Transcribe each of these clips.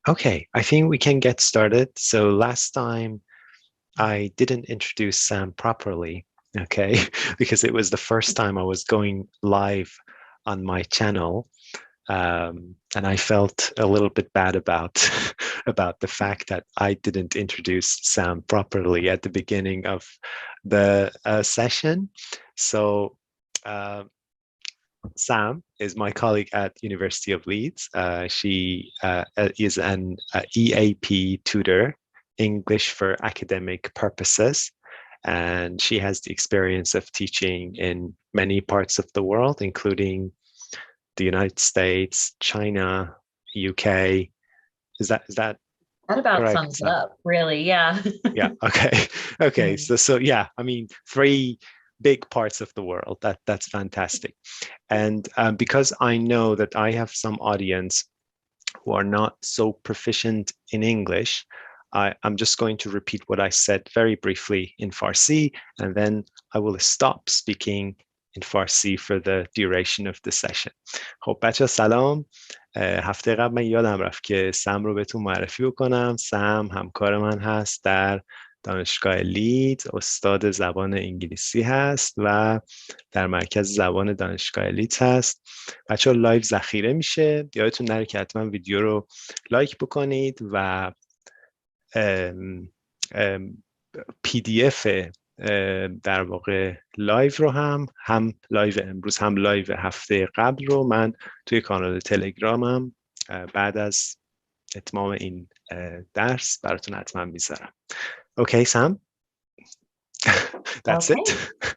Okay, I think we can get started. So last time I didn't introduce Sam properly, okay, because it was the first time I was going live on my channel. And I felt a little bit bad about about the fact that I didn't introduce Sam properly at the beginning of the session. So Sam is my colleague at University of Leeds. She is an EAP tutor, English for academic purposes, and she has the experience of teaching in many parts of the world, including the United States, China, UK. Is that That about correct, sums it Sam? up, really. Yeah. Yeah. Okay. Okay. So yeah, I mean, three big parts of the world. That's fantastic. And because I know that I have some audience who are not so proficient in English, I'm just going to repeat what I said very briefly in Farsi, and then I will stop speaking in Farsi for the duration of the session. خب بچه سلام. هفته قبل من یادم رفت که سم رو بهتون معرفی بکنم. سم همکار من هست در دانشگاه لیدز، استاد زبان انگلیسی هست و در مرکز زبان دانشگاه لیدز هست. بچه ها لایو ذخیره میشه، یادتون نره که حتما ویدیو رو لایک بکنید و پی دی اف در واقع لایو رو هم لایو امروز هم لایو هفته قبل رو من توی کانال تلگرامم بعد از اتمام این درس براتون حتما میذارم. Okay, Sam? That's Okay, it.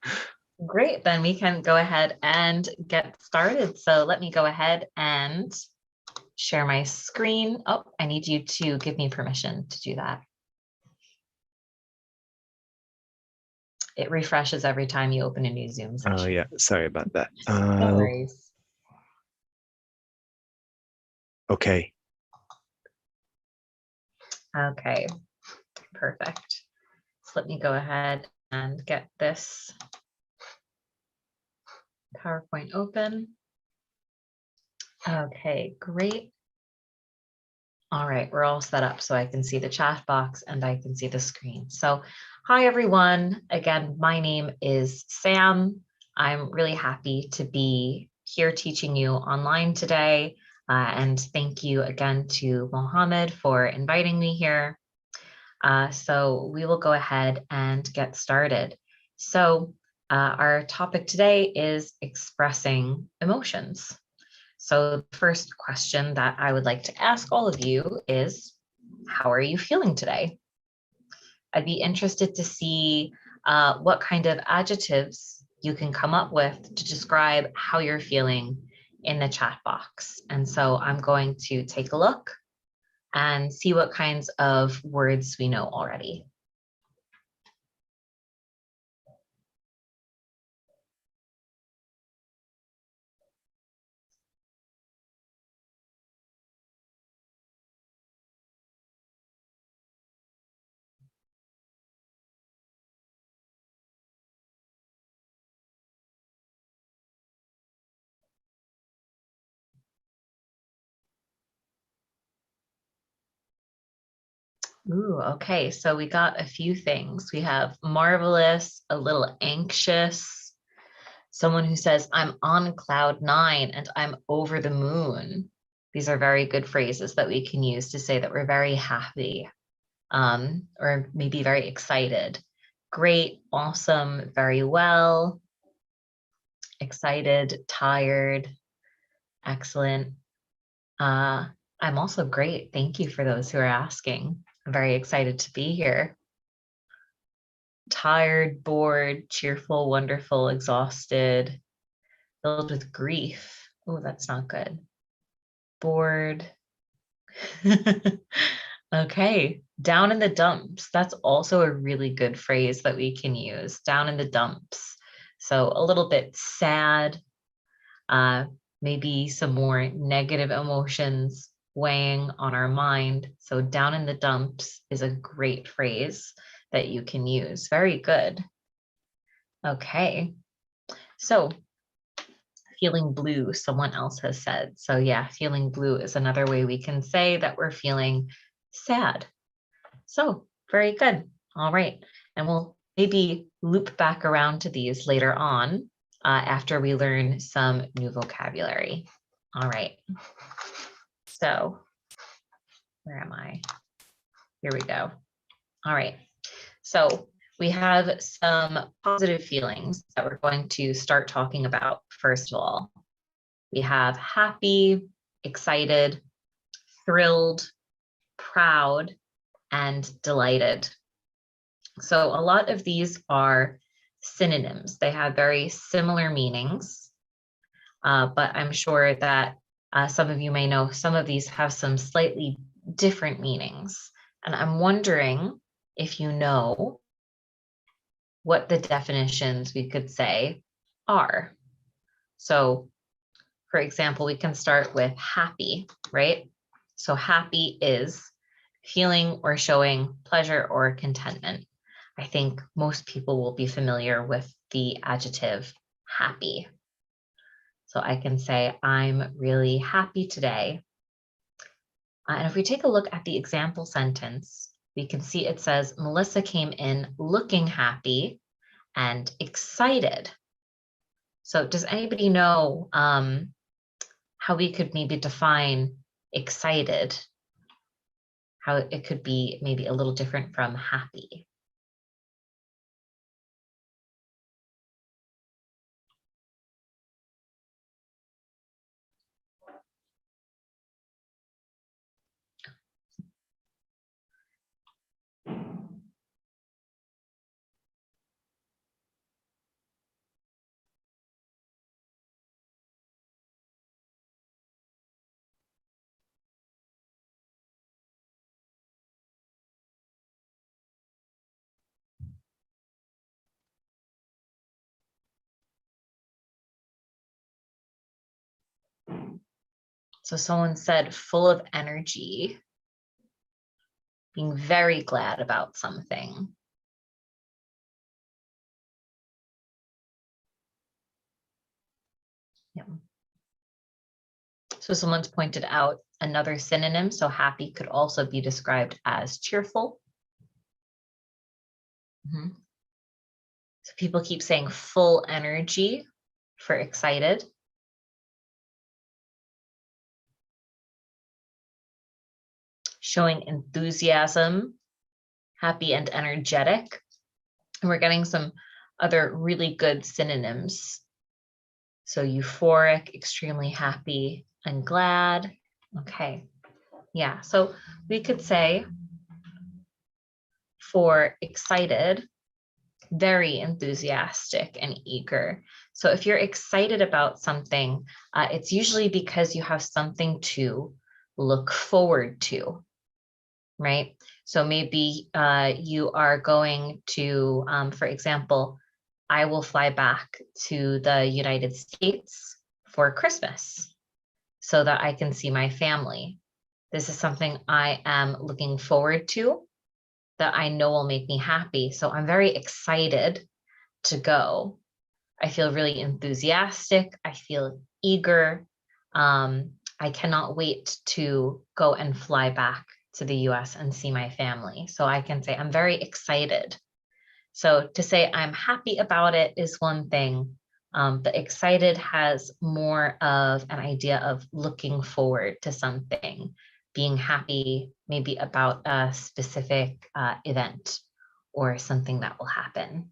great. Then we can go ahead and get started. So let me go ahead and share my screen. Oh, I need you to give me permission to do that. It refreshes every time you open a new Zoom session. Oh, yeah. Sorry about that. No worries. Okay. Okay, perfect. So let me go ahead and get this PowerPoint open. Okay, great. All right, we're all set up so I can see the chat box and I can see the screen. So hi, everyone. Again, my name is Sam. I'm really happy to be here teaching you online today. And thank you again to Mohammed for inviting me here. So we will go ahead and get started. So our topic today is expressing emotions. So the first question that I would like to ask all of you is, how are you feeling today? I'd be interested to see what kind of adjectives you can come up with to describe how you're feeling in the chat box. And so I'm going to take a look and see what kinds of words we know already. Ooh, okay, so we got a few things. We have marvelous, a little anxious, someone who says, I'm on cloud 9 and I'm over the moon. These are very good phrases that we can use to say that we're very happy or maybe very excited. Great, awesome, very well, excited, tired, excellent. I'm also great. Thank you for those who are asking. I'm very excited to be here. Tired, bored, cheerful, wonderful, exhausted, filled with grief. Oh, that's not good. Bored. Okay, down in the dumps. That's also a really good phrase that we can use, down in the dumps. So a little bit sad, maybe some more negative emotions weighing on our mind. So down in the dumps is a great phrase that you can use. Very good. Okay, so feeling blue, someone else has said. So yeah, feeling blue is another way we can say that we're feeling sad. So very good. All right. And we'll maybe loop back around to these later on after we learn some new vocabulary. All right. So where am I? Here we go. All right. So we have some positive feelings that we're going to start talking about. First of all, we have happy, excited, thrilled, proud, and delighted. So a lot of these are synonyms. They have very similar meanings, but I'm sure that some of you may know some of these have some slightly different meanings. And I'm wondering if you know what the definitions we could say are. So for example, we can start with happy, right? So happy is feeling or showing pleasure or contentment. I think most people will be familiar with the adjective happy. So I can say, I'm really happy today. And if we take a look at the example sentence, we can see it says, Melissa came in looking happy and excited. So does anybody know how we could maybe define excited? How it could be maybe a little different from happy? So someone said full of energy, being very glad about something. Yeah. So someone's pointed out another synonym. So happy could also be described as cheerful. So people keep saying full energy for excited. Showing enthusiasm, happy and energetic. And we're getting some other really good synonyms. So euphoric, extremely happy and glad. Okay. Yeah, so we could say for excited, very enthusiastic and eager. So if you're excited about something, it's usually because you have something to look forward to, right? So maybe you are going to, for example, I will fly back to the United States for Christmas so that I can see my family. This is something I am looking forward to, that I know will make me happy. So I'm very excited to go. I feel really enthusiastic. I feel eager. I cannot wait to go and fly back to the US and see my family. So I can say I'm very excited. So to say I'm happy about it is one thing, but excited has more of an idea of looking forward to something, being happy maybe about a specific event or something that will happen,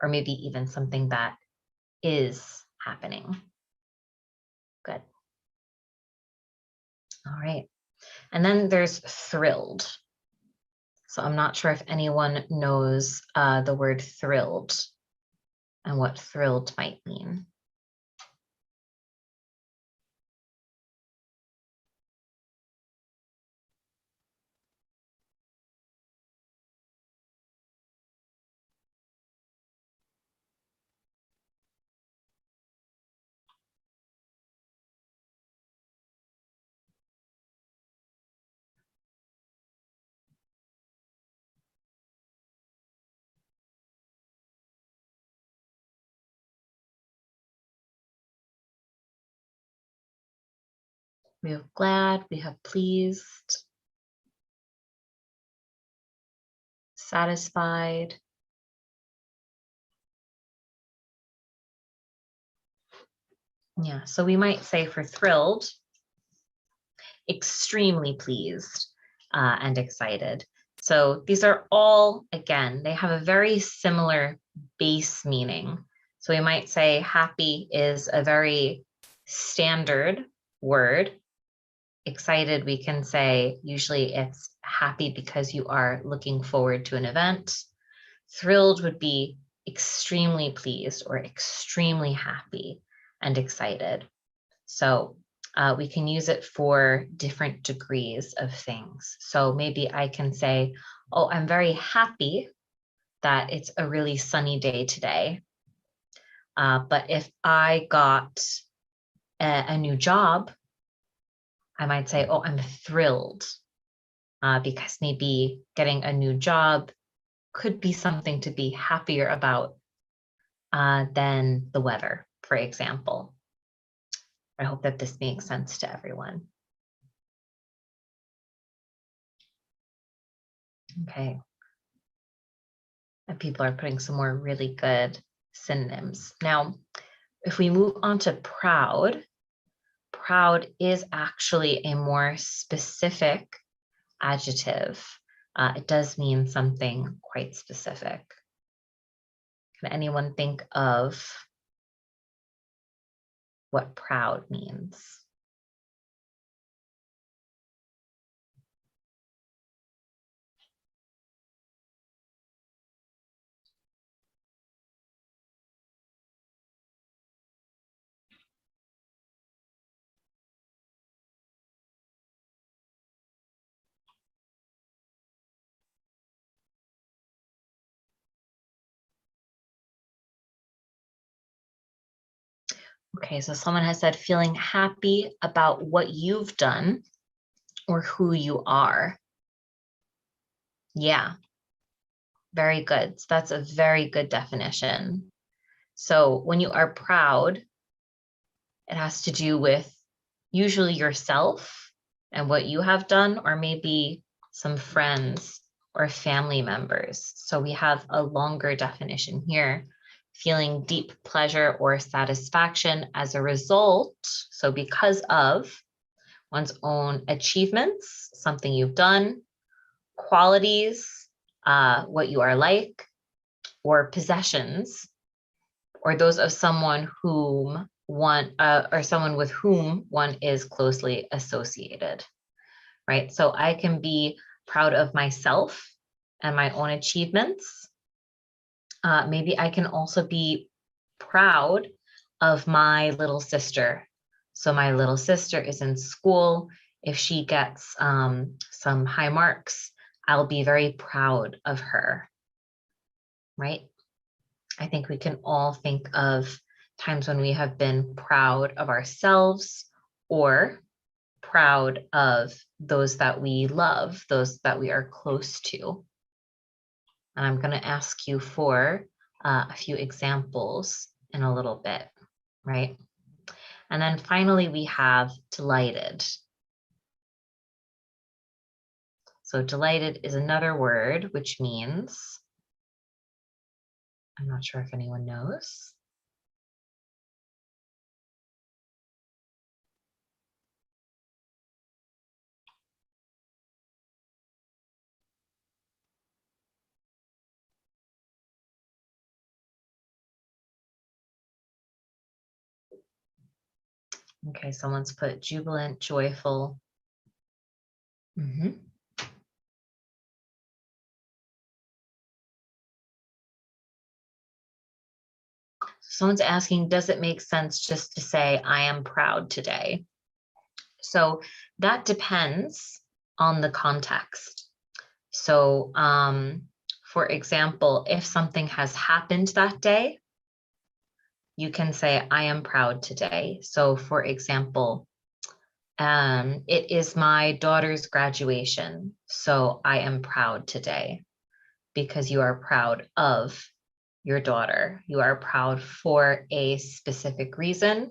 or maybe even something that is happening. Good. All right. And then there's thrilled. So I'm not sure if anyone knows the word thrilled and what thrilled might mean. We have glad, we have pleased, satisfied. Yeah, so we might say for thrilled, extremely pleased and excited. So these are all, again, they have a very similar base meaning. So we might say happy is a very standard word. Excited, we can say usually it's happy because you are looking forward to an event. Thrilled would be extremely pleased or extremely happy and excited. So we can use it for different degrees of things. So maybe I can say, oh, I'm very happy that it's a really sunny day today. But if I got a new job, I might say, oh, I'm thrilled because maybe getting a new job could be something to be happier about than the weather, for example. I hope that this makes sense to everyone. Okay. And people are putting some more really good synonyms. Now, if we move on to proud, proud is actually a more specific adjective. It does mean something quite specific. Can anyone think of what proud means? Okay, so someone has said feeling happy about what you've done or who you are. Yeah, very good. So that's a very good definition. So when you are proud, it has to do with usually yourself and what you have done, or maybe some friends or family members. So we have a longer definition here. Feeling deep pleasure or satisfaction as a result, so because of one's own achievements, something you've done, qualities, what you are like, or possessions, or those of someone whom one, or someone with whom one is closely associated, right? So I can be proud of myself and my own achievements. Maybe I can also be proud of my little sister. So my little sister is in school. If she gets some high marks, I'll be very proud of her, right? I think we can all think of times when we have been proud of ourselves or proud of those that we love, those that we are close to. And I'm going to ask you for a few examples in a little bit, right? And then finally, we have delighted. So delighted is another word, which means, I'm not sure if anyone knows. Okay, someone's put jubilant, joyful. Someone's asking, does it make sense just to say, I am proud today? So that depends on the context. So for example, if something has happened that day, you can say, I am proud today. So for example, it is my daughter's graduation. So I am proud today, because you are proud of your daughter. You are proud for a specific reason.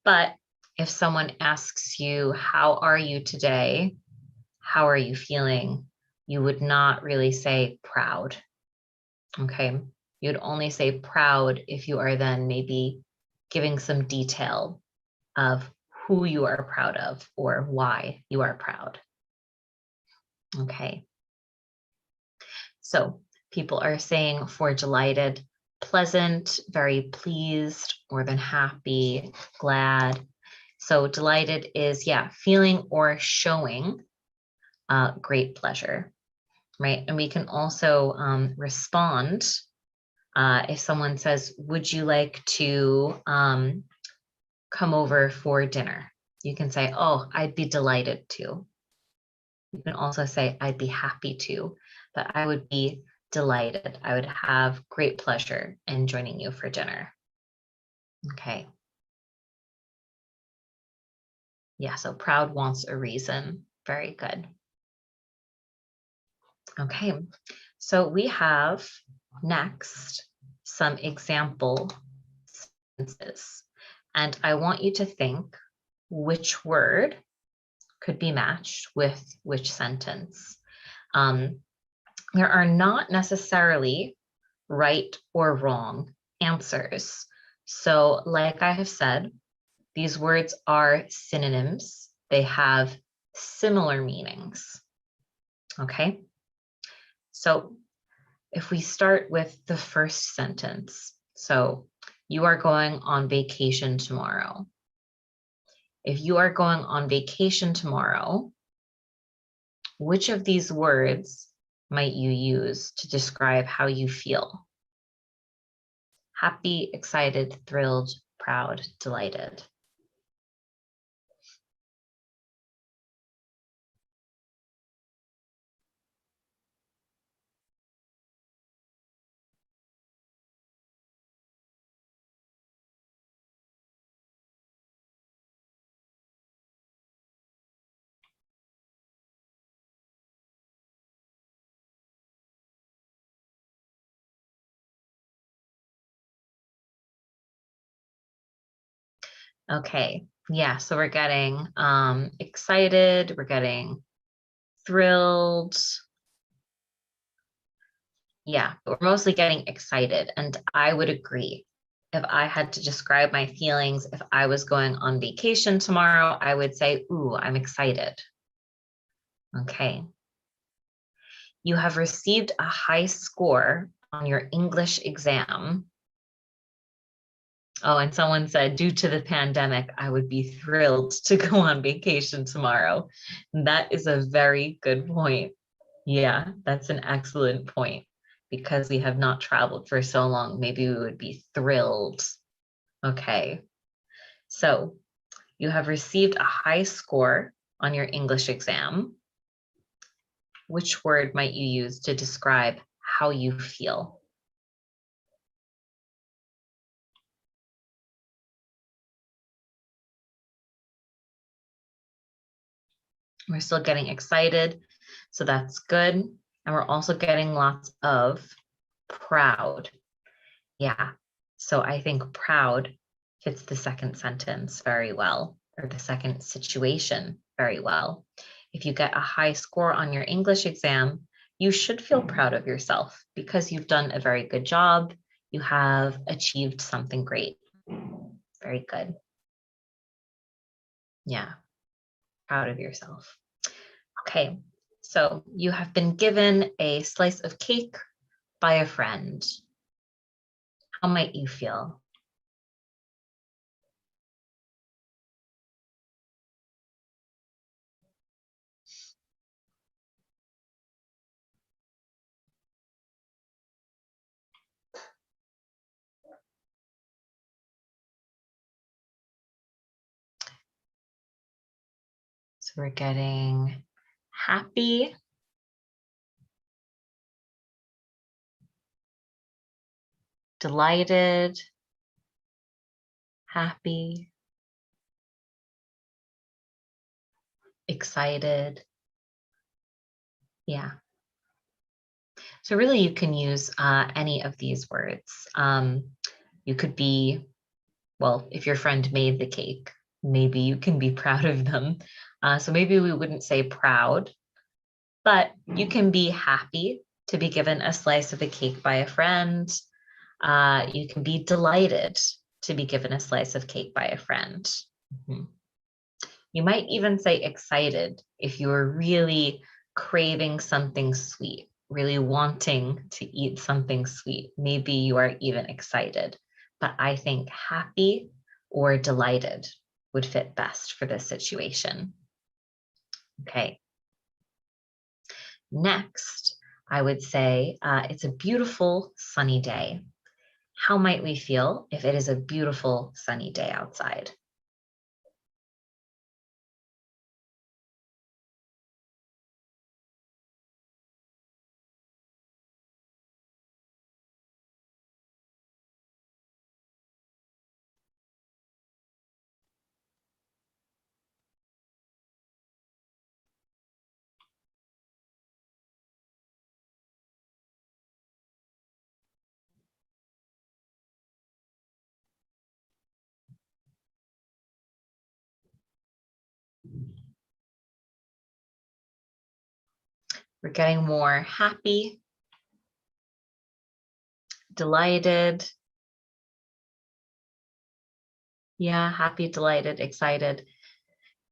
But if someone asks you, how are you today? How are you feeling? You would not really say proud. Okay. You'd only say proud if you are then maybe giving some detail of who you are proud of or why you are proud. Okay. So people are saying for delighted, pleasant, very pleased, more than happy, glad. So delighted is, yeah, feeling or showing great pleasure, right? And we can also respond if someone says, would you like to come over for dinner? You can say, oh, I'd be delighted to. You can also say, I'd be happy to, but I would be delighted. I would have great pleasure in joining you for dinner. Okay. Yeah, so proud wants a reason. Very good. Okay, so we have next some example sentences, and I want you to think which word could be matched with which sentence. There are not necessarily right or wrong answers. So like I have said, these words are synonyms. They have similar meanings. Okay. So if we start with the first sentence, so you are going on vacation tomorrow. If you are going on vacation tomorrow, which of these words might you use to describe how you feel? Happy, excited, thrilled, proud, delighted. Okay, yeah, so we're getting excited, we're getting thrilled. Yeah, but we're mostly getting excited, and I would agree. If I had to describe my feelings, if I was going on vacation tomorrow, I would say, ooh, I'm excited. Okay. You have received a high score on your English exam. Oh, and someone said, due to the pandemic, I would be thrilled to go on vacation tomorrow. And that is a very good point. Yeah, that's an excellent point. Because we have not traveled for so long, maybe we would be thrilled. Okay. So you have received a high score on your English exam. Which word might you use to describe how you feel? We're still getting excited, so that's good. And we're also getting lots of proud. Yeah, so I think proud fits the second sentence very well, or the second situation very well. If you get a high score on your English exam, you should feel proud of yourself because you've done a very good job. You have achieved something great. Very good. Yeah, proud of yourself. Okay, so you have been given a slice of cake by a friend. How might you feel? So we're getting happy, delighted, happy, excited. Yeah. So really you can use any of these words. You could be, well, if your friend made the cake, maybe you can be proud of them. So maybe we wouldn't say proud, but you can be happy to be given a slice of a cake by a friend. You can be delighted to be given a slice of cake by a friend. You might even say excited if you are really craving something sweet, really wanting to eat something sweet. Maybe you are even excited, but I think happy or delighted would fit best for this situation. Okay. Next, I would say it's a beautiful sunny day. How might we feel if it is a beautiful sunny day outside? We're getting more happy, delighted. Yeah, happy, delighted, excited.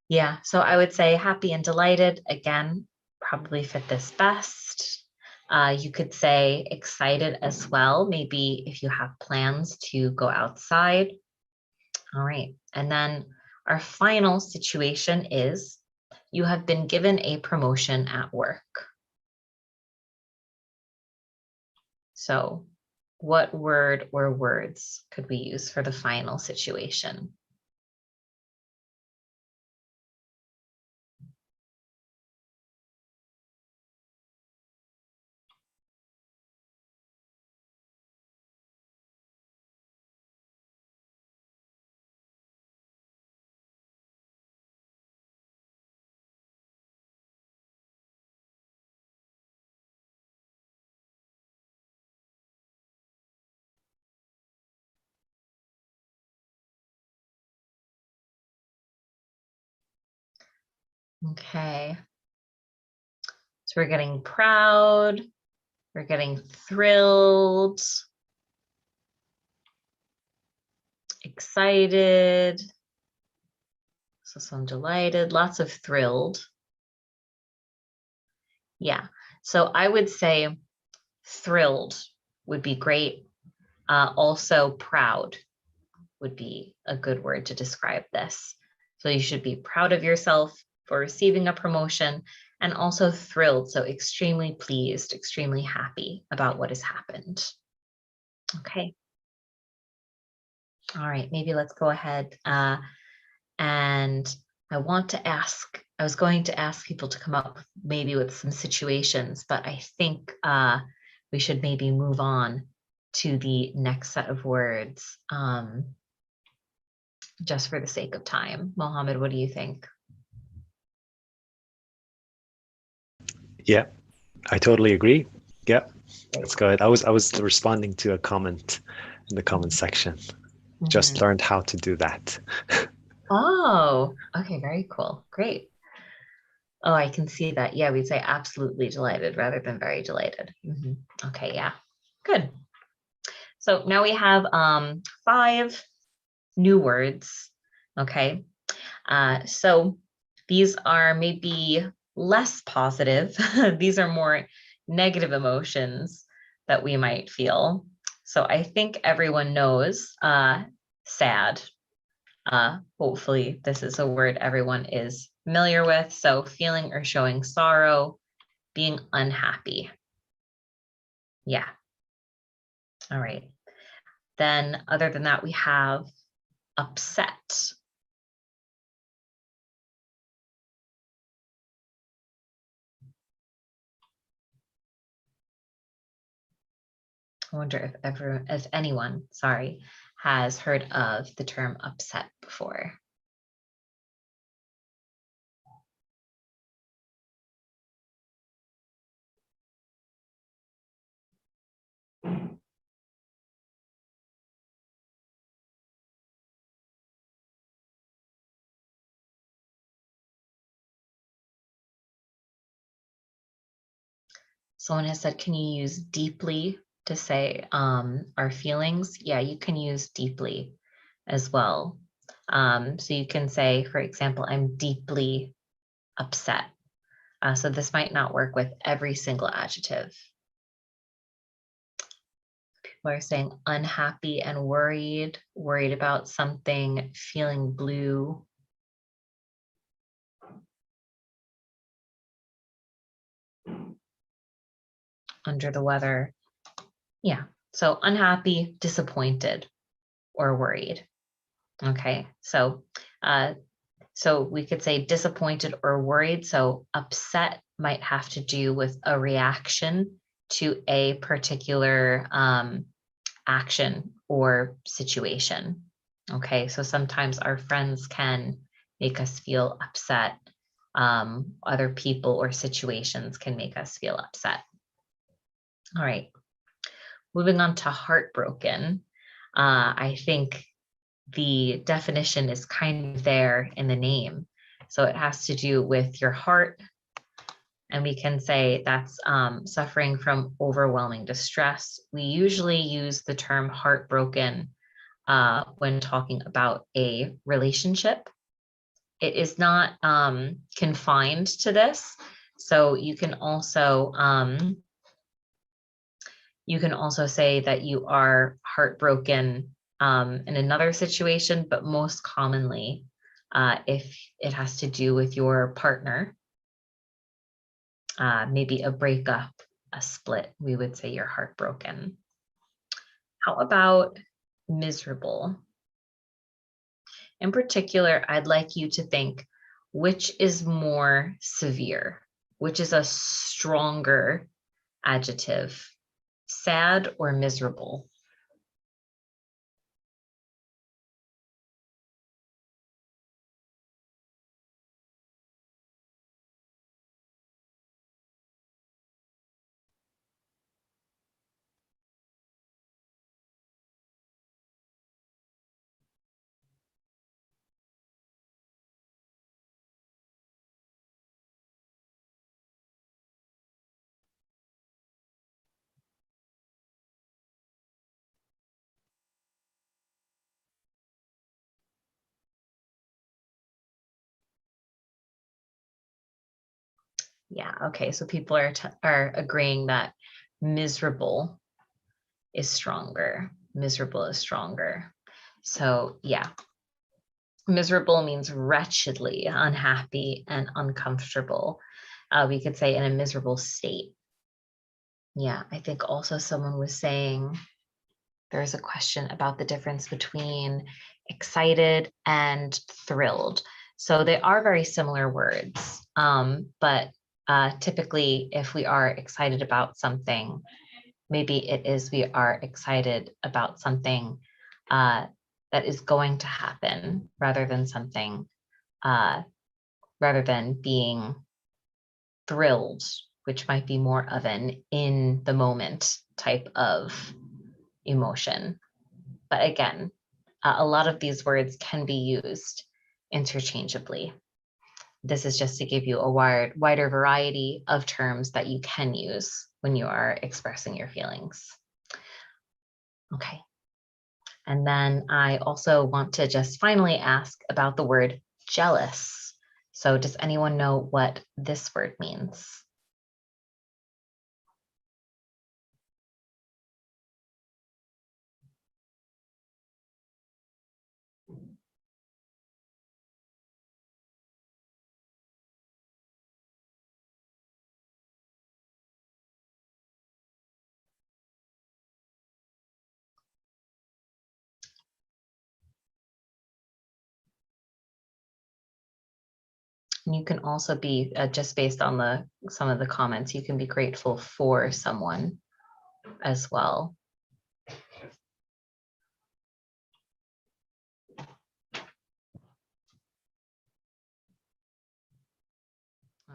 Yeah, so I would say happy and delighted, again, probably fit this best. You could say excited as well, maybe if you have plans to go outside. All right, and then our final situation is you have been given a promotion at work. So what word or words could we use for the final situation? Okay. So we're getting proud, we're getting thrilled, excited, so some delighted, lots of thrilled. Yeah, so I would say thrilled would be great. Also proud would be a good word to describe this. So you should be proud of yourself for receiving a promotion, and also thrilled, so extremely pleased, extremely happy about what has happened. Okay. All right, maybe let's go ahead and I was going to ask people to come up maybe with some situations, but I think we should maybe move on to the next set of words just for the sake of time. Mohammed, what do you think? Yeah, I totally agree. Yeah, let's go ahead. I was responding to a comment in the comment section. Just learned how to do that. Oh, okay, very cool. Great. Oh, I can see that. Yeah, we'd say absolutely delighted rather than very delighted. Okay, yeah, good. So now we have 5 new words. Okay, so these are maybe less positive. These are more negative emotions that we might feel. So I think everyone knows sad. Hopefully this is a word everyone is familiar with. So feeling or showing sorrow, being unhappy. Yeah. All right. Then other than that, we have upset. I wonder if anyone, sorry, has heard of the term upset before. Someone has said, can you use deeply to say our feelings? Yeah, you can use deeply as well. So you can say, for example, I'm deeply upset. So this might not work with every single adjective. People are saying unhappy and worried about something, feeling blue. Under the weather. Yeah, so unhappy, disappointed, or worried. Okay, so we could say disappointed or worried. So upset might have to do with a reaction to a particular action or situation. Okay, so sometimes our friends can make us feel upset. Other people or situations can make us feel upset. All right, moving on to heartbroken. I think the definition is kind of there in the name. So it has to do with your heart. And we can say that's suffering from overwhelming distress. We usually use the term heartbroken when talking about a relationship. It is not confined to this. So you can also say that you are heartbroken in another situation, but most commonly, if it has to do with your partner, maybe a breakup, a split, we would say you're heartbroken. How about miserable? In particular, I'd like you to think, which is more severe? Which is a stronger adjective? Sad or miserable? Yeah, okay, so people are agreeing that miserable is stronger. Miserable is stronger. So yeah, miserable means wretchedly unhappy and uncomfortable. We could say in a miserable state. Yeah, I think also someone was saying there's a question about the difference between excited and thrilled. So they are very similar words, but typically if we are excited about something, maybe it is we are excited about something that is going to happen rather than something, rather than being thrilled, which might be more of an in the moment type of emotion. But again, a lot of these words can be used interchangeably. This is just to give you a wider variety of terms that you can use when you are expressing your feelings. Okay. And then I also want to just finally ask about the word jealous. So does anyone know what this word means? And you can also be, just based on some of the comments, you can be grateful for someone as well.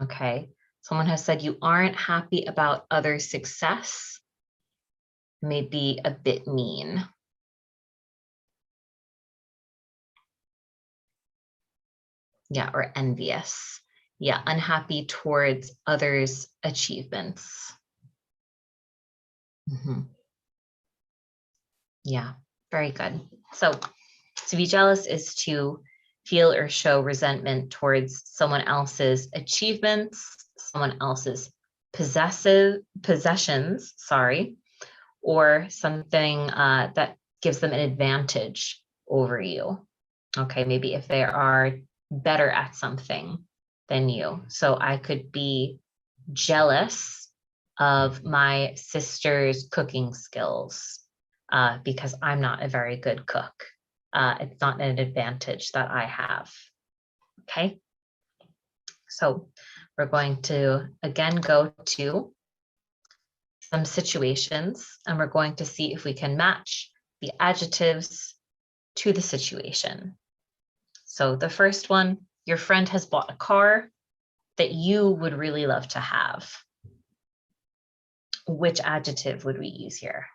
Okay, someone has said you aren't happy about others' success, may be a bit mean. Yeah, or envious. Yeah, unhappy towards others' achievements. Mm-hmm. Yeah, very good. So to be jealous is to feel or show resentment towards someone else's achievements, someone else's possessions, or something that gives them an advantage over you. Okay, maybe if they are better at something than you. So I could be jealous of my sister's cooking skills because I'm not a very good cook. It's not an advantage that I have. Okay, so we're going to again go to some situations, and we're going to see if we can match the adjectives to the situation. So the first one, your friend has bought a car that you would really love to have. Which adjective would we use here?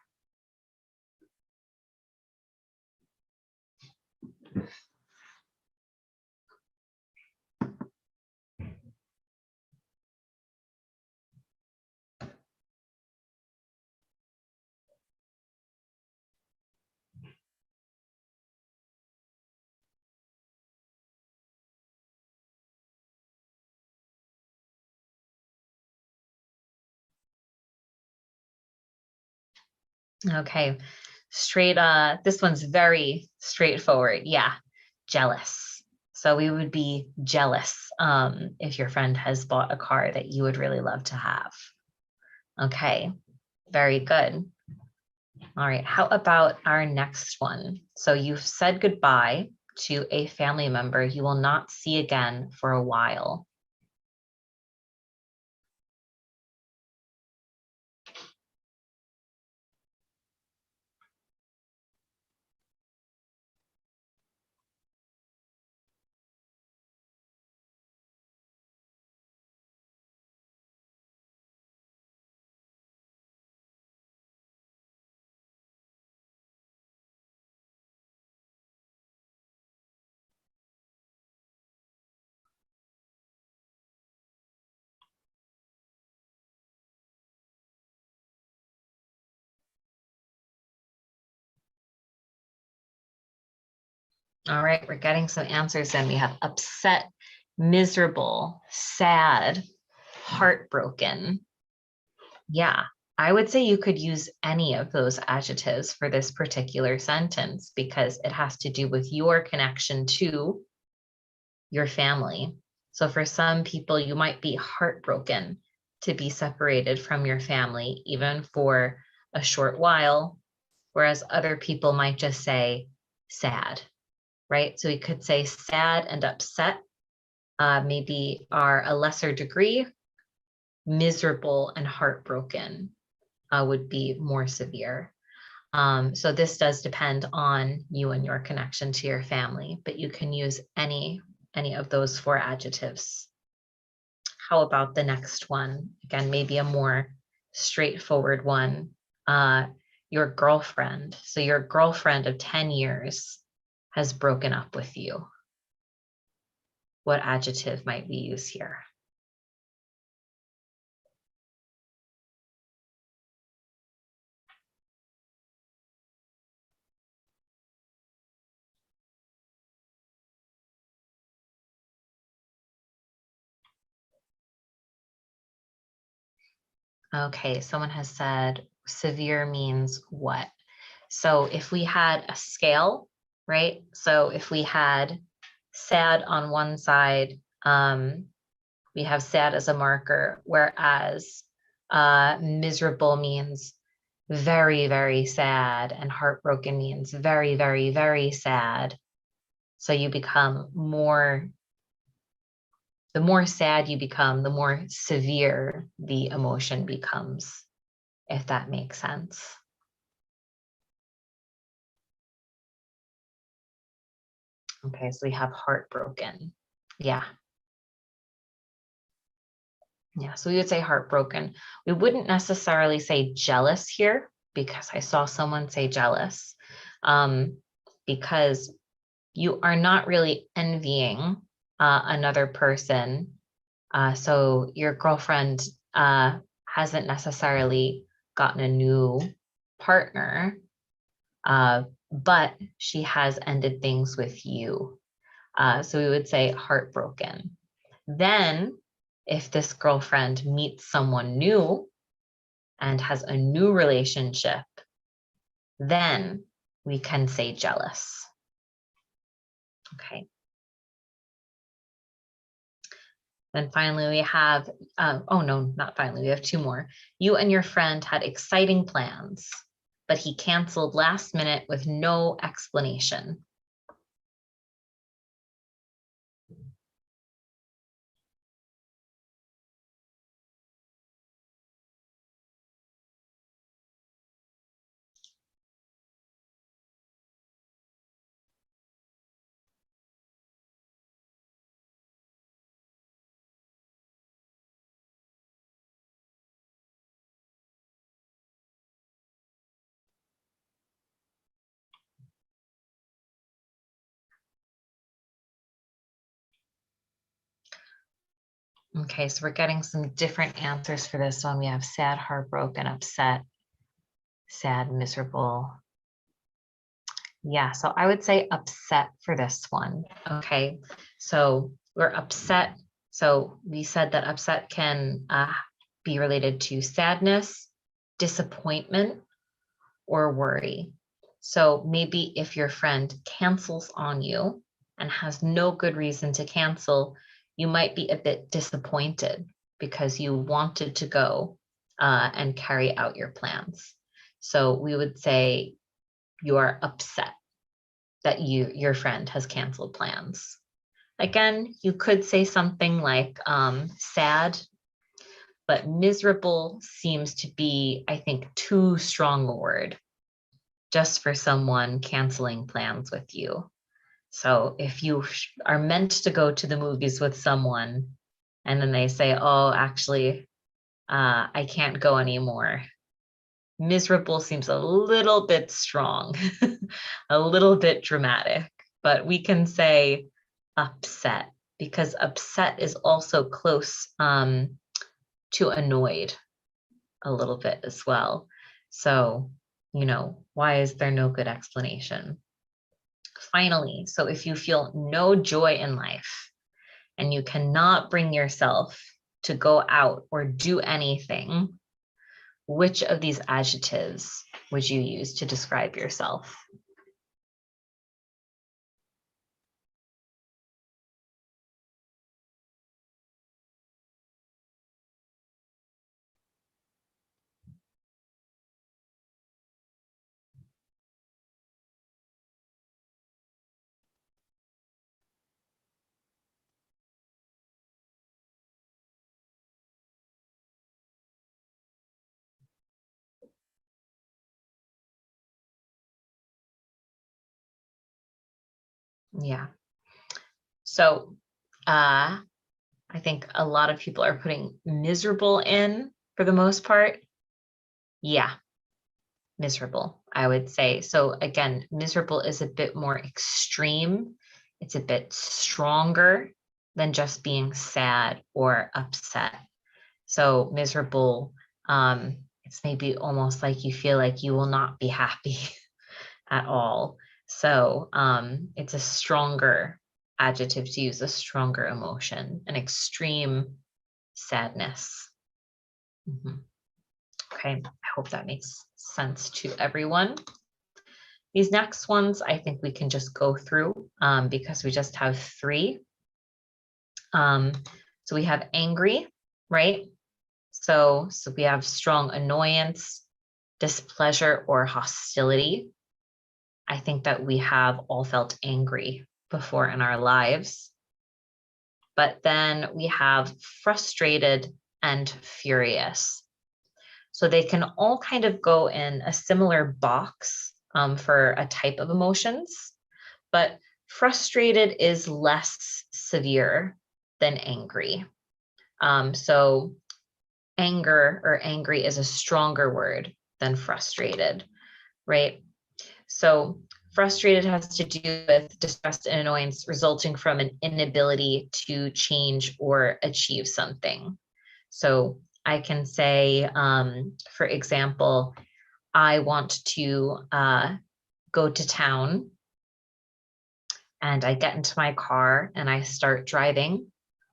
Okay, this one's very straightforward. Yeah, jealous. So we would be jealous if your friend has bought a car that you would really love to have. Okay, very good. All right, how about our next one? So you've said goodbye to a family member you will not see again for a while. All right, we're getting some answers in. We have upset, miserable, sad, heartbroken. Yeah, I would say you could use any of those adjectives for this particular sentence because it has to do with your connection to your family. So for some people, you might be heartbroken to be separated from your family, even for a short while, whereas other people might just say sad. Right? So we could say sad and upset maybe are a lesser degree. Miserable and heartbroken would be more severe. So this does depend on you and your connection to your family, but you can use any of those four adjectives. How about the next one? Again, maybe a more straightforward one. Your girlfriend. So your girlfriend of 10 years has broken up with you. What adjective might we use here? Okay, someone has said severe means what? So if we had a scale, right? So if we had sad on one side, we have sad as a marker, whereas miserable means very, very sad, and heartbroken means very, very, very sad. So you become the more sad you become, the more severe the emotion becomes, if that makes sense. Okay, so we have heartbroken. Yeah. Yeah, so we would say heartbroken. We wouldn't necessarily say jealous here because I saw someone say jealous because you are not really envying another person. So your girlfriend hasn't necessarily gotten a new partner, but she has ended things with you. So we would say heartbroken. Then if this girlfriend meets someone new and has a new relationship, then we can say jealous. Okay. Then finally we have, oh no, not finally, we have two more. You and your friend had exciting plans, but he canceled last minute with no explanation. Okay, so we're getting some different answers for this one. We have sad, heartbroken, upset, sad, miserable. Yeah, so I would say upset for this one. Okay, so we're upset. So we said that upset can be related to sadness, disappointment, or worry. So maybe if your friend cancels on you and has no good reason to cancel, you might be a bit disappointed because you wanted to go and carry out your plans. So we would say you are upset that your friend has canceled plans. Again, you could say something like sad, but miserable seems to be, I think, too strong a word just for someone canceling plans with you. So if you are meant to go to the movies with someone and then they say, oh, actually, I can't go anymore. Miserable seems a little bit strong, a little bit dramatic, but we can say upset because upset is also close to annoyed a little bit as well. So, you know, why is there no good explanation? Finally, so if you feel no joy in life and you cannot bring yourself to go out or do anything, which of these adjectives would you use to describe yourself? Yeah. So I think a lot of people are putting miserable in for the most part. Yeah, miserable, I would say. So again, miserable is a bit more extreme. It's a bit stronger than just being sad or upset. So miserable, it's maybe almost like you feel like you will not be happy at all. So it's a stronger adjective to use, a stronger emotion, an extreme sadness. Okay, I hope that makes sense to everyone. These next ones, I think we can just go through because we just have three. So we have angry, right? So we have strong annoyance, displeasure, or hostility. I think that we have all felt angry before in our lives. But then we have frustrated and furious. So they can all kind of go in a similar box for a type of emotions, but frustrated is less severe than angry. So anger or angry is a stronger word than frustrated, right? So frustrated has to do with distress and annoyance resulting from an inability to change or achieve something. So I can say, for example, I want to go to town, and I get into my car and I start driving,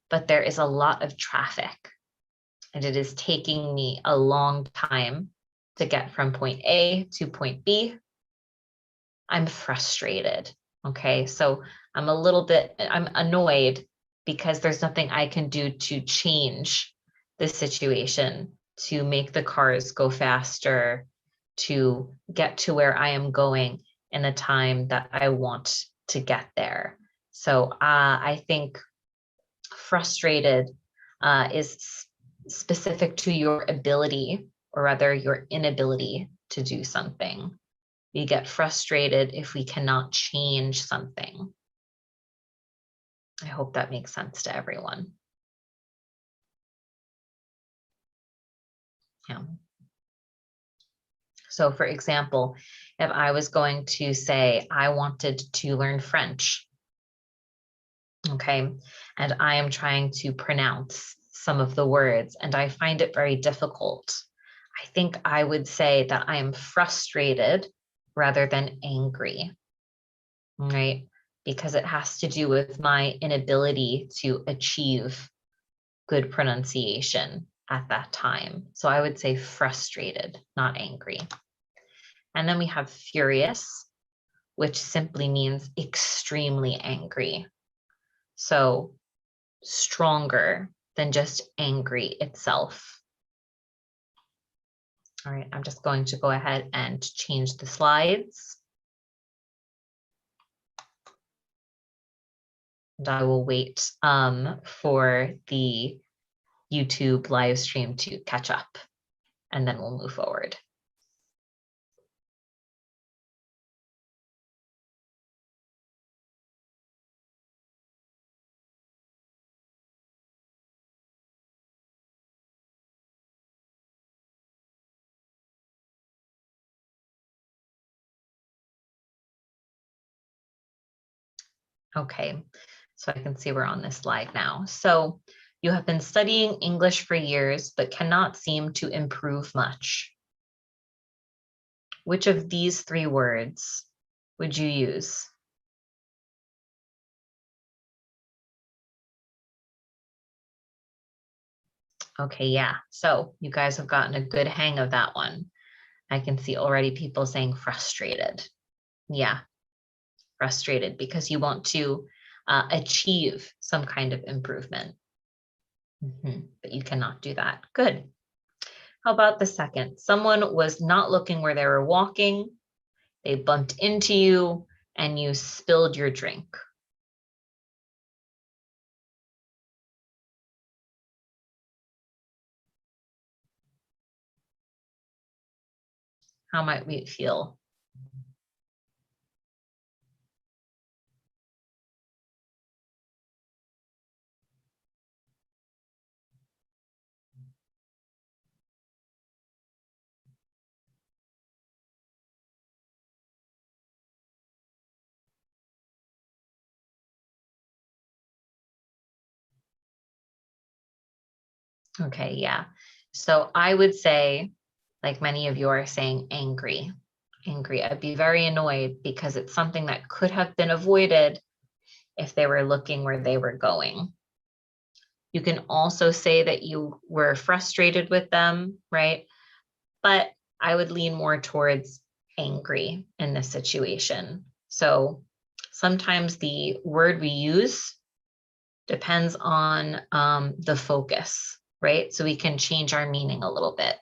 but there is a lot of traffic and it is taking me a long time to get from point A to point B. I'm frustrated. Okay, so I'm annoyed because there's nothing I can do to change the situation, to make the cars go faster, to get to where I am going in the time that I want to get there. So I think frustrated is specific to your ability, or rather your inability to do something. We get frustrated if we cannot change something. I hope that makes sense to everyone. Yeah. So for example, if I was going to say I wanted to learn French, okay, and I am trying to pronounce some of the words and I find it very difficult, I think I would say that I am frustrated rather than angry, right? Because it has to do with my inability to achieve good pronunciation at that time. So I would say frustrated, not angry. And then we have furious, which simply means extremely angry. So stronger than just angry itself. All right, I'm just going to go ahead and change the slides. And I will wait for the YouTube live stream to catch up, and then we'll move forward. Okay, so I can see we're on this slide now. So you have been studying English for years, but cannot seem to improve much. Which of these three words would you use? Okay, yeah, so you guys have gotten a good hang of that one. I can see already people saying frustrated. Yeah, frustrated because you want to achieve some kind of improvement. But you cannot do that. Good. How about the second? Someone was not looking where they were walking. They bumped into you and you spilled your drink. How might we feel? Okay, yeah. So I would say, like many of you are saying, angry. Angry. I'd be very annoyed because it's something that could have been avoided if they were looking where they were going. You can also say that you were frustrated with them, right? But I would lean more towards angry in this situation. So sometimes the word we use depends on the focus, right? So we can change our meaning a little bit.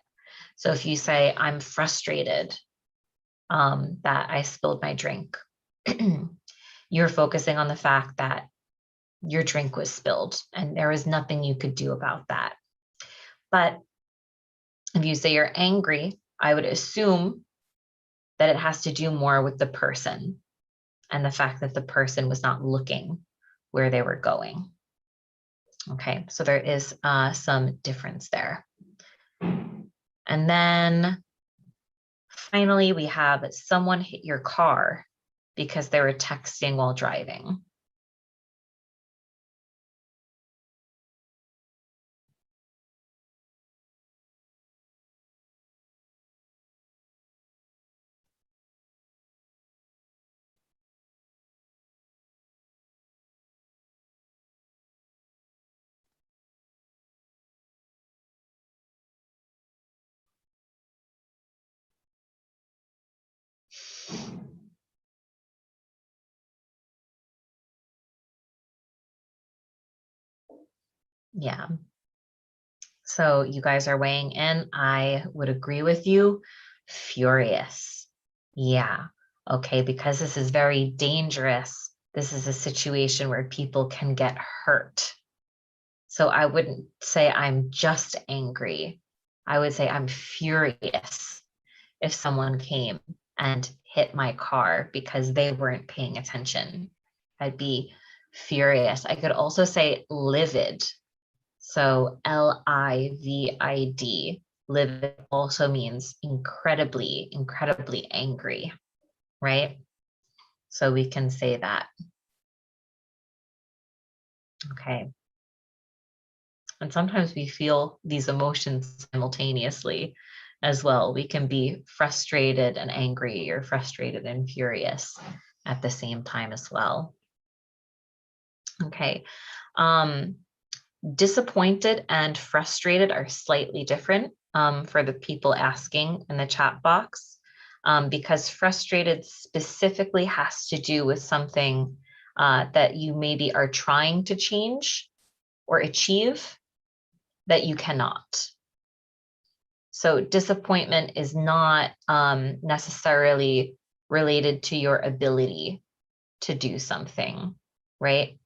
So if you say, I'm frustrated that I spilled my drink, you're focusing on the fact that your drink was spilled and there was nothing you could do about that. But if you say you're angry, I would assume that it has to do more with the person and the fact that the person was not looking where they were going. Okay, so there is some difference there. And then finally, we have someone hit your car because they were texting while driving. Yeah. So you guys are weighing in. I would agree with you. Furious. Yeah. Okay. Because this is very dangerous. This is a situation where people can get hurt. So I wouldn't say I'm just angry. I would say I'm furious if someone came and hit my car because they weren't paying attention. I'd be furious. I could also say livid. So Livid. Livid also means incredibly, incredibly angry, right? So we can say that. Okay. And sometimes we feel these emotions simultaneously as well. We can be frustrated and angry, or frustrated and furious at the same time as well. Okay. Disappointed and frustrated are slightly different for the people asking in the chat box, because frustrated specifically has to do with something that you maybe are trying to change or achieve that you cannot. So disappointment is not necessarily related to your ability to do something, right?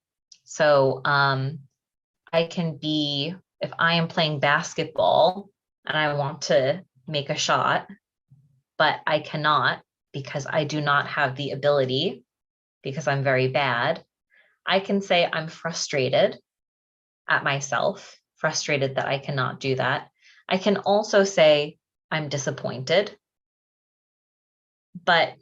So I can be, if I am playing basketball and I want to make a shot, but I cannot because I do not have the ability, because I'm very bad, I can say I'm frustrated at myself, frustrated that I cannot do that. I can also say I'm disappointed. But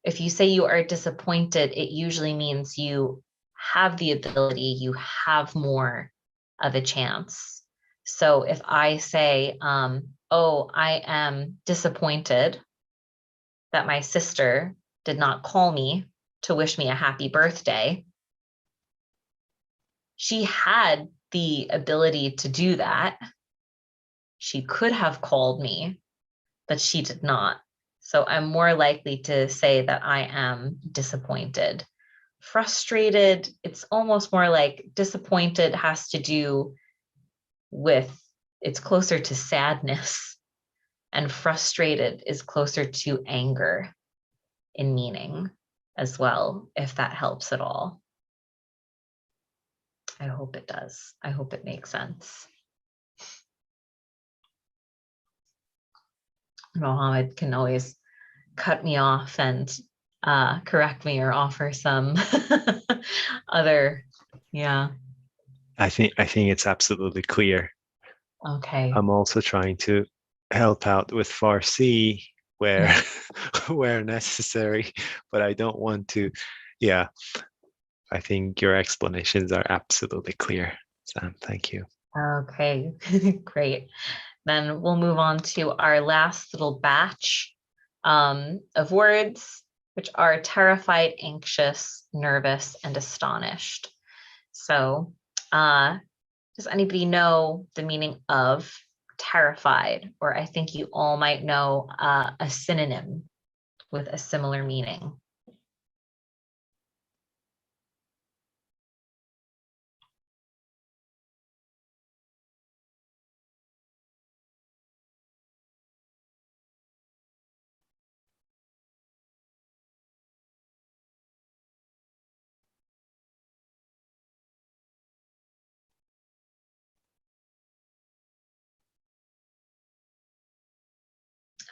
if you say you are disappointed, it usually means you have the ability, you have more of a chance. So if I say, oh, I am disappointed that my sister did not call me to wish me a happy birthday, she had the ability to do that. She could have called me, but she did not. So I'm more likely to say that I am disappointed. Frustrated, it's almost more like disappointed has to do with, it's closer to sadness, and frustrated is closer to anger in meaning as well, if that helps at all. I hope it does. I hope it makes sense. Mohammed can always cut me off and correct me or offer some other, yeah. I think it's absolutely clear. Okay. I'm also trying to help out with Farsi where where necessary, but I don't want to. Yeah, I think your explanations are absolutely clear, Sam. Thank you. Okay, great. Then we'll move on to our last little batch of words, which are terrified, anxious, nervous, and astonished. So does anybody know the meaning of terrified? Or I think you all might know a synonym with a similar meaning.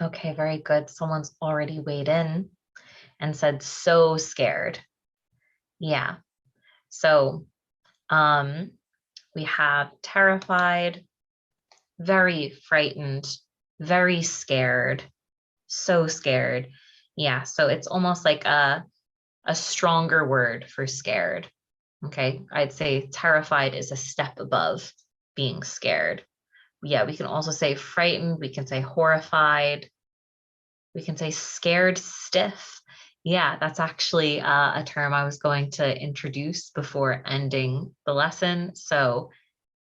Okay, very good. Someone's already weighed in and said so scared. Yeah. So we have terrified, very frightened, very scared, so scared. Yeah, so it's almost like a stronger word for scared. Okay, I'd say terrified is a step above being scared. Yeah, we can also say frightened, we can say horrified, we can say scared stiff. Yeah, that's actually a term I was going to introduce before ending the lesson. So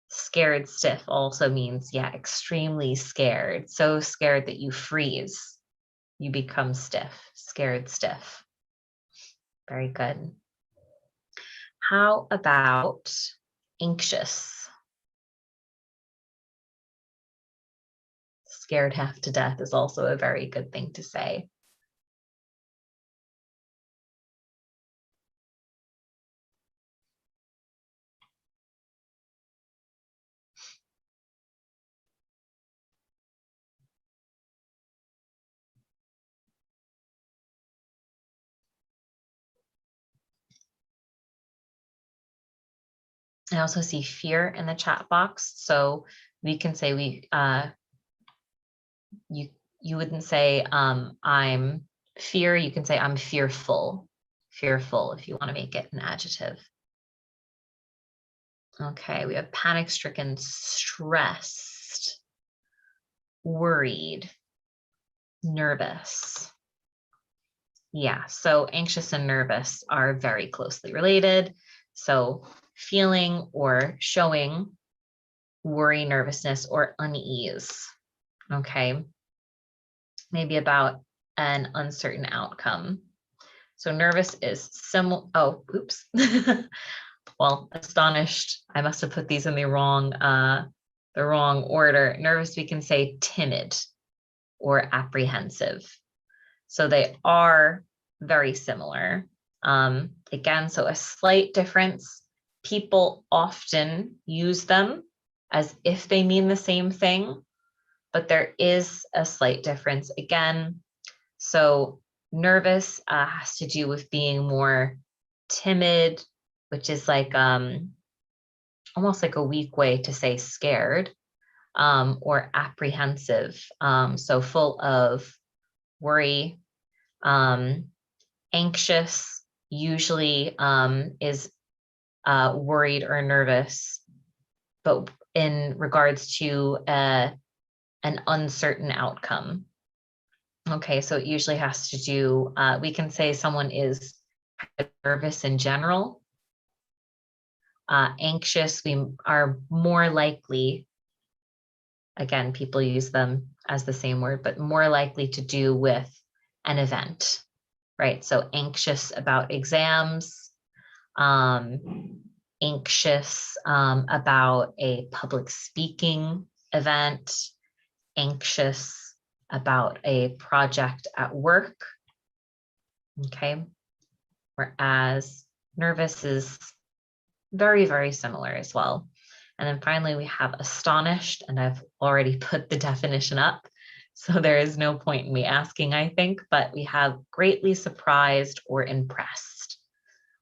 scared stiff also means, yeah, extremely scared. So scared that you freeze, you become stiff, scared stiff. Very good. How about anxious? scared half to death is also a very good thing to say. I also see fear in the chat box. So we can say you wouldn't say I'm fear, you can say I'm fearful. Fearful if you want to make it an adjective. Okay, we have panic-stricken, stressed, worried, nervous. Yeah, so anxious and nervous are very closely related. So feeling or showing worry, nervousness, or unease. Okay, maybe about an uncertain outcome. So nervous is similar. Oh, oops. Well, astonished. I must have put these in the wrong order. Nervous, we can say timid or apprehensive. So they are very similar. Again, so a slight difference. People often use them as if they mean the same thing, but there is a slight difference again. So nervous has to do with being more timid, which is like almost like a weak way to say scared, or apprehensive. So full of worry. Anxious usually is worried or nervous, but in regards to an uncertain outcome. Okay, so it usually has to do, we can say someone is nervous in general. Anxious, we are more likely, again, people use them as the same word, but more likely to do with an event, right? So anxious about exams, anxious about a public speaking event, anxious about a project at work, okay? Whereas nervous is very, very similar as well. And then finally we have astonished, and I've already put the definition up, so there is no point in me asking, I think, but we have greatly surprised or impressed,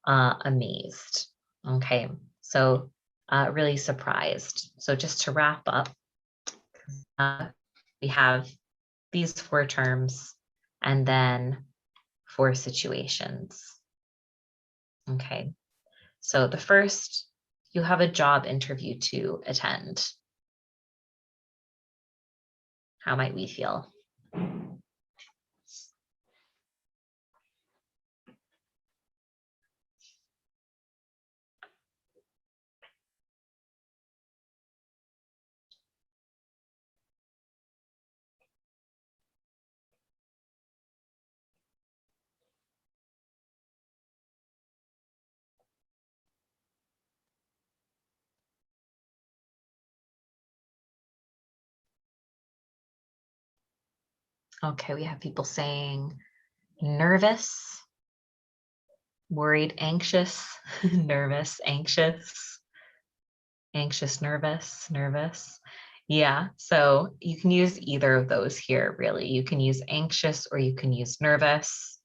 amazed, okay? So really surprised. So just to wrap up, we have these 4 terms and then 4 situations. Okay, so the first, you have a job interview to attend. How might we feel? Okay, we have people saying nervous, worried, anxious, nervous, anxious, anxious, nervous, nervous. Yeah, so you can use either of those here, really. You can use anxious or you can use nervous.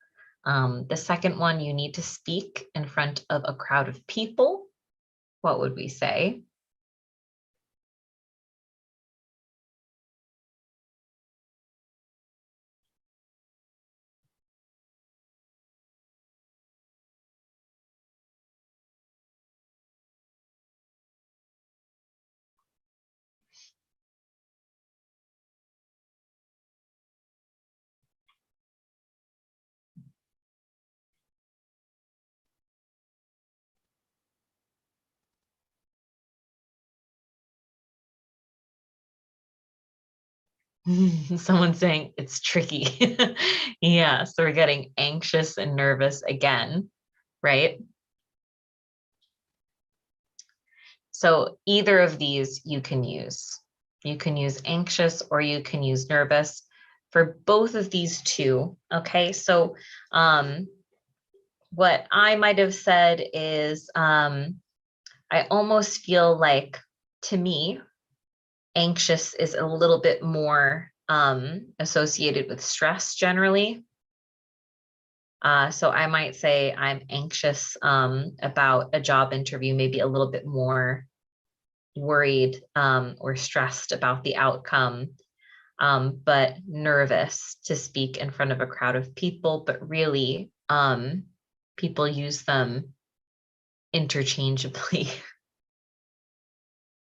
The second one, you need to speak in front of a crowd of people. What would we say? Someone's saying it's tricky. Yeah, so we're getting anxious and nervous again, right? So either of these you can use, You can use anxious or you can use nervous for both of these two. Okay, so what I might have said is I almost feel like, to me, anxious is a little bit more associated with stress generally. So I might say I'm anxious about a job interview, maybe a little bit more worried or stressed about the outcome, but nervous to speak in front of a crowd of people. But really, people use them interchangeably.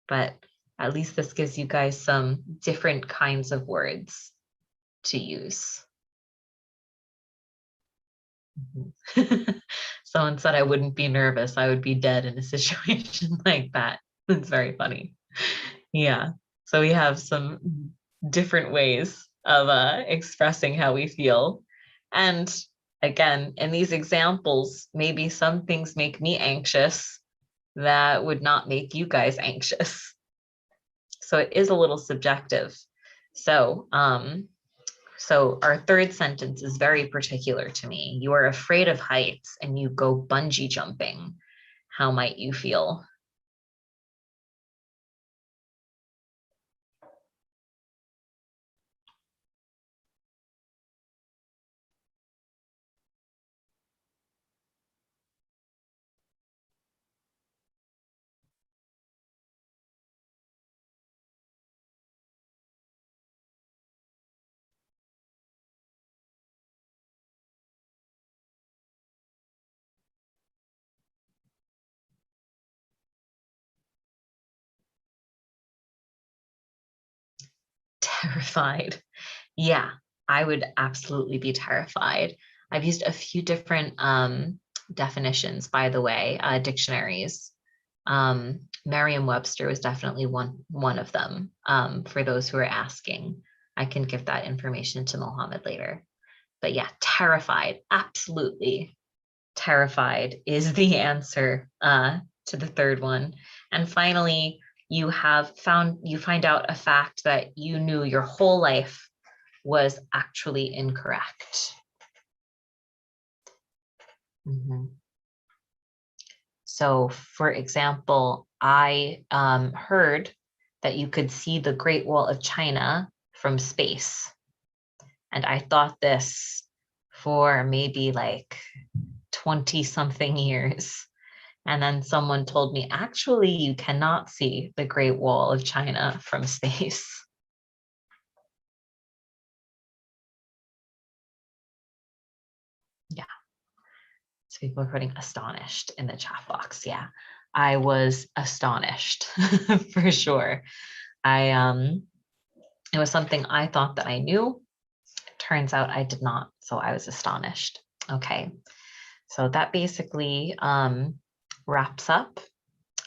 But at least this gives you guys some different kinds of words to use. Someone said I wouldn't be nervous. I would be dead in a situation like that. It's very funny. Yeah. So we have some different ways of expressing how we feel. And again, in these examples, maybe some things make me anxious that would not make you guys anxious. So it is a little subjective. So, so our third sentence is very particular to me. You are afraid of heights and you go bungee jumping. How might you feel? Terrified. Yeah, I would absolutely be terrified. I've used a few different definitions, by the way, dictionaries. Merriam-Webster was definitely one of them. For those who are asking, I can give that information to Mohammed later. But yeah, terrified, absolutely terrified is the answer to the third one. And finally, you find out a fact that you knew your whole life was actually incorrect. So, for example, I heard that you could see the Great Wall of China from space. And I thought this for maybe like 20 something years. And then someone told me, actually, you cannot see the Great Wall of China from space. Yeah. So people are putting astonished in the chat box. Yeah, I was astonished for sure. It was something I thought that I knew. It turns out I did not. So I was astonished. Okay. So that basically wraps up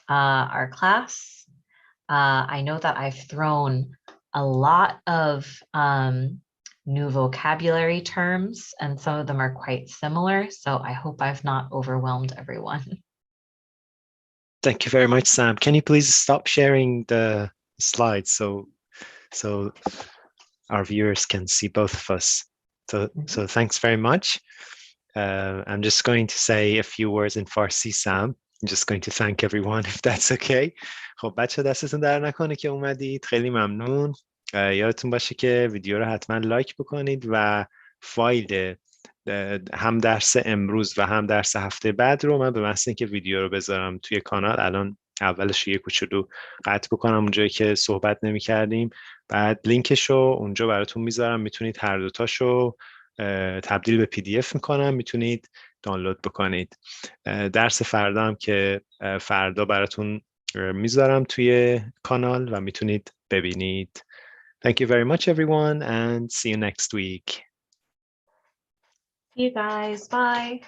our class. I know that I've thrown a lot of new vocabulary terms, and some of them are quite similar. So I hope I've not overwhelmed everyone. Thank you very much, Sam. Can you please stop sharing the slides so our viewers can see both of us? So thanks very much. I'm just going to say a few words in Farsi, Sam. I'm just going to thank everyone if that's okay. خب بچه دستتون در نکنه که اومدید. خیلی ممنون. یادتون باشه که ویدیو رو حتما لایک بکنید و فایل هم درس امروز و هم درس هفته بعد رو من به محض اینکه ویدیو رو بذارم توی کانال، الان اولش یه کوچولو قطع بکنم اونجایی که صحبت نمی کردیم، بعد لینکش رو اونجا براتون میذارم. میتونید هر دوتاشو تبدیل به PDF میکنم، میتونید دانلود بکنید. درس فردا هم که فردا براتون میذارم توی کانال و میتونید ببینید. Thank you very much everyone and see you next week. See you guys. Bye.